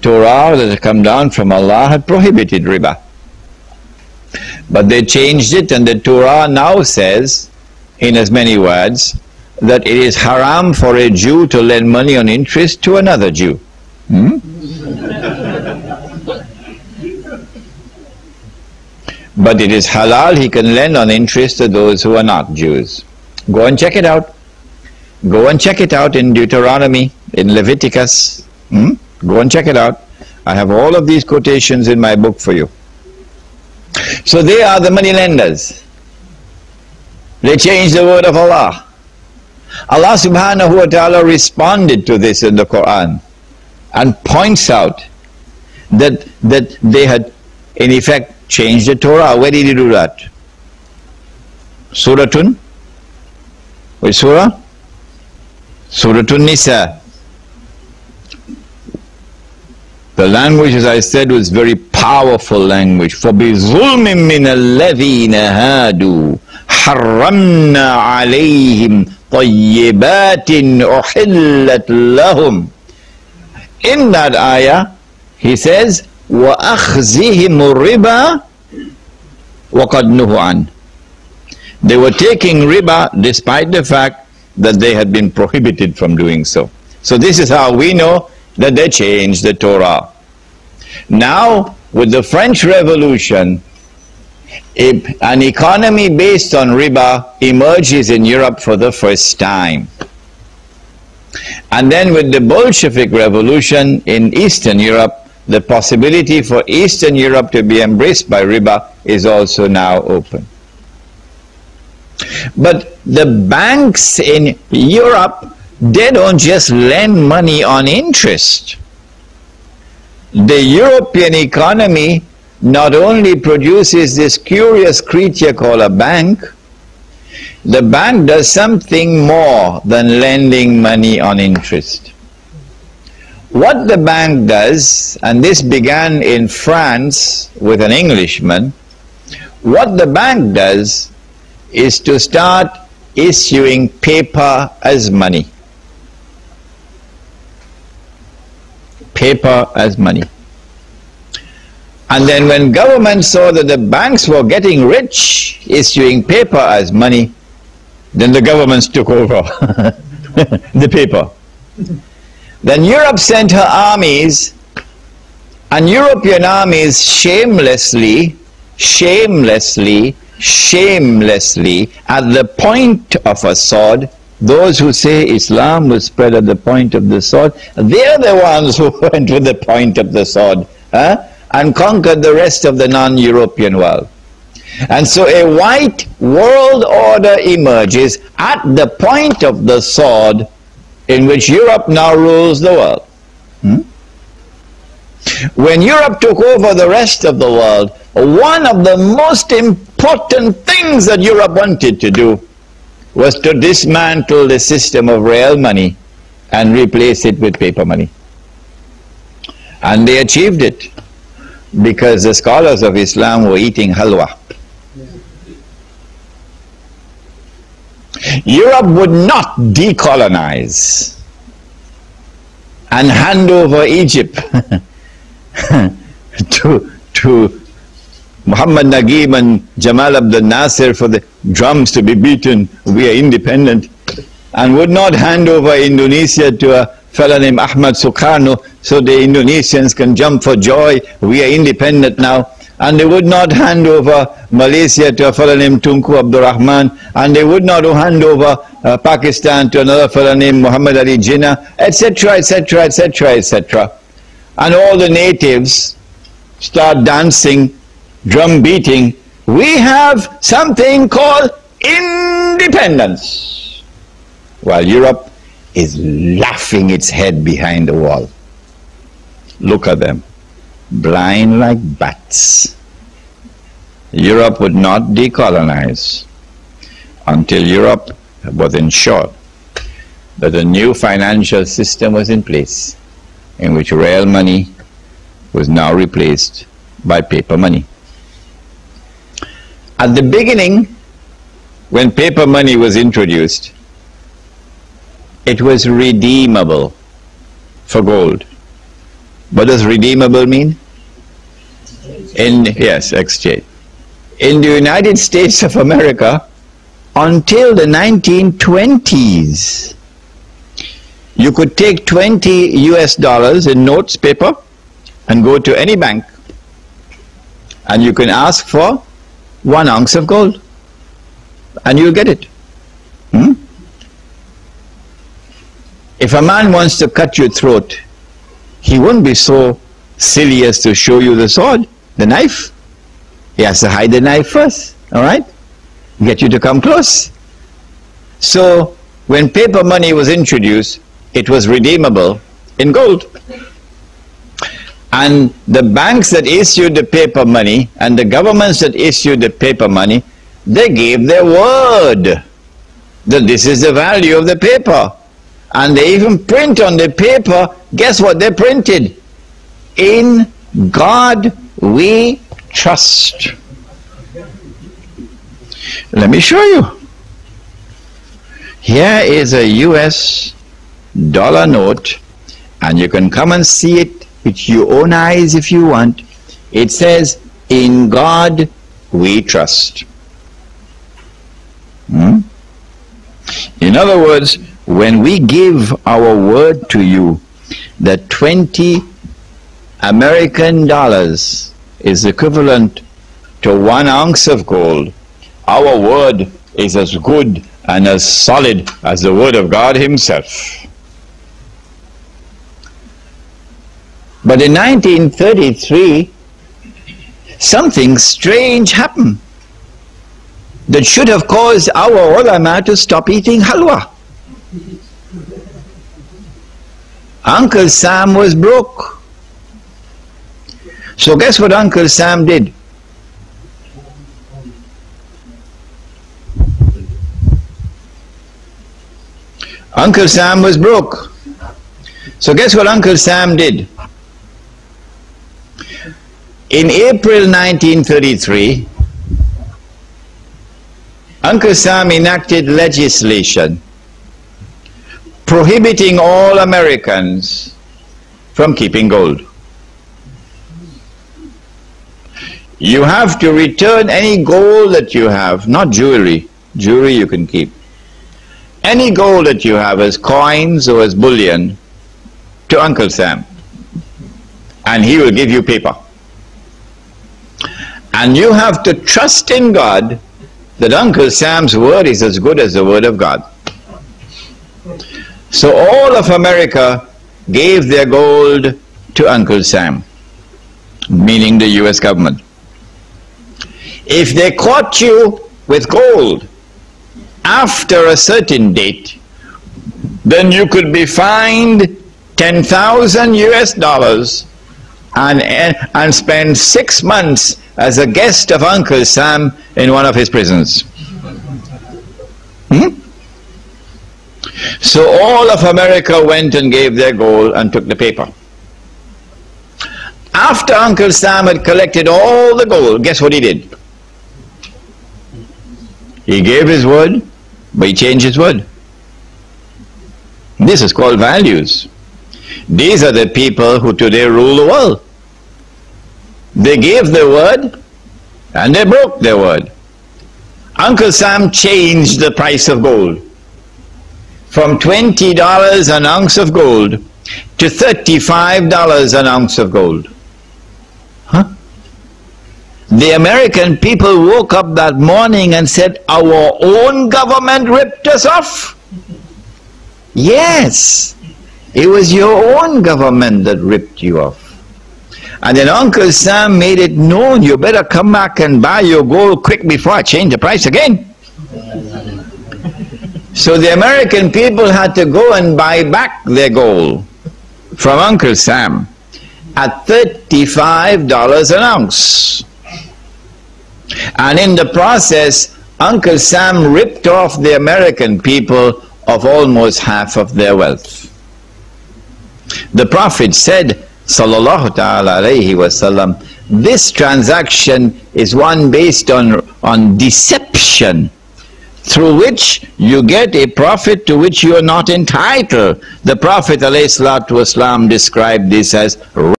Torah that had come down from Allah had prohibited riba. But they changed it, and the Torah now says, in as many words, that it is haram for a Jew to lend money on interest to another Jew. But it is halal, he can lend on interest to those who are not Jews. Go and check it out. Go and check it out in Deuteronomy, in Leviticus. Go and check it out. I have all of these quotations in my book for you. So they are the money lenders. They changed the word of Allah. Allah subhanahu wa ta'ala responded to this in the Quran and points out that they had in effect changed the Torah. Where did he do that? Suratun? Which surah? Suratun Nisa. The language, as I said, was very powerful language. فَبِظُلْمٍ مِّنَ الَّذِينَ هَادُوا حَرَّمْنَا عَلَيْهِمْ طَيِّبَاتٍ أُحِلَّتْ لَهُمْ. In that ayah, he says, وَأَخْذِهِمُ الرِّبَا وَقَدْ نُهُوا عَنْهُ. They were taking riba despite the fact that they had been prohibited from doing so. So this is how we know that they changed the Torah. Now, with the French Revolution, an economy based on riba emerges in Europe for the first time. And then with the Bolshevik Revolution in Eastern Europe, the possibility for Eastern Europe to be embraced by riba is also now open. But the banks in Europe, they don't just lend money on interest. The European economy not only produces this curious creature called a bank, the bank does something more than lending money on interest. What the bank does, and this began in France with an Englishman, what the bank does is to start issuing paper as money. Paper as money. And then when government saw that the banks were getting rich issuing paper as money, then the governments took over the paper. Then Europe sent her armies, and European armies shamelessly at the point of a sword. Those who say Islam was spread at the point of the sword, they're the ones who went with the point of the sword and conquered the rest of the non-European world. And so a white world order emerges at the point of the sword, in which Europe now rules the world. When Europe took over the rest of the world, one of the most important things that Europe wanted to do was to dismantle the system of real money and replace it with paper money. And they achieved it because the scholars of Islam were eating halwa. Europe would not decolonize and hand over Egypt to Muhammad Naguib and Jamal Abdel Nasser for the drums to be beaten, we are independent, and would not hand over Indonesia to a fellow named Ahmad Sukarno so the Indonesians can jump for joy, we are independent now. And they would not hand over Malaysia to a fellow named Tunku Abdul Rahman, and they would not hand over Pakistan to another fellow named Muhammad Ali Jinnah, etc., etc., etc., etc. And all the natives start dancing, drum beating. We have something called independence, while Europe is laughing its head behind the wall. Look at them, blind like bats. Europe would not decolonize until Europe was ensured that a new financial system was in place, in which real money was now replaced by paper money. At the beginning, when paper money was introduced, it was redeemable for gold. What does redeemable mean? Yes, exchange. In the United States of America, until the 1920s, you could take 20 US dollars in notes, paper, and go to any bank, and you can ask for 1 ounce of gold, and you'll get it. If a man wants to cut your throat, he won't be so silly as to show you the sword, the knife. He has to hide the knife first, all right? Get you to come close. So when paper money was introduced, it was redeemable in gold. And the banks that issued the paper money and the governments that issued the paper money, they gave their word that this is the value of the paper. And they even print on the paper, guess what they printed? In God we trust. Let me show you. Here is a US dollar note, and you can come and see it with your own eyes if you want. It says, in God we trust. In other words, when we give our word to you that 20 American dollars is equivalent to 1 ounce of gold, our word is as good and as solid as the word of God himself. But in 1933, something strange happened that should have caused our ulama to stop eating halwa. Uncle Sam was broke. So guess what Uncle Sam did? Uncle Sam was broke. So guess what Uncle Sam did? In April 1933, Uncle Sam enacted legislation prohibiting all Americans from keeping gold. You have to return any gold that you have, not jewelry. Jewelry you can keep. Any gold that you have as coins or as bullion to Uncle Sam, and he will give you paper. And you have to trust in God that Uncle Sam's word is as good as the word of God. So all of America gave their gold to Uncle Sam, meaning the US government. If they caught you with gold after a certain date, then you could be fined 10,000 US dollars and spend 6 months as a guest of Uncle Sam in one of his prisons. So all of America went and gave their gold and took the paper. After Uncle Sam had collected all the gold, guess what he did? He gave his word, but he changed his word. This is called values. These are the people who today rule the world. They gave their word and they broke their word. Uncle Sam changed the price of gold from $20 an ounce of gold to $35 an ounce of gold. The American people woke up that morning and said, our own government ripped us off. Yes, it was your own government that ripped you off. And then Uncle Sam made it known, you better come back and buy your gold quick before I change the price again. So the American people had to go and buy back their gold from Uncle Sam at $35 an ounce. And in the process, Uncle Sam ripped off the American people of almost half of their wealth. The Prophet said, sallallahu ta'ala alayhi wasallam, this transaction is one based on deception, through which you get a profit to which you are not entitled. The Prophet alayhi salatu wasalam described this as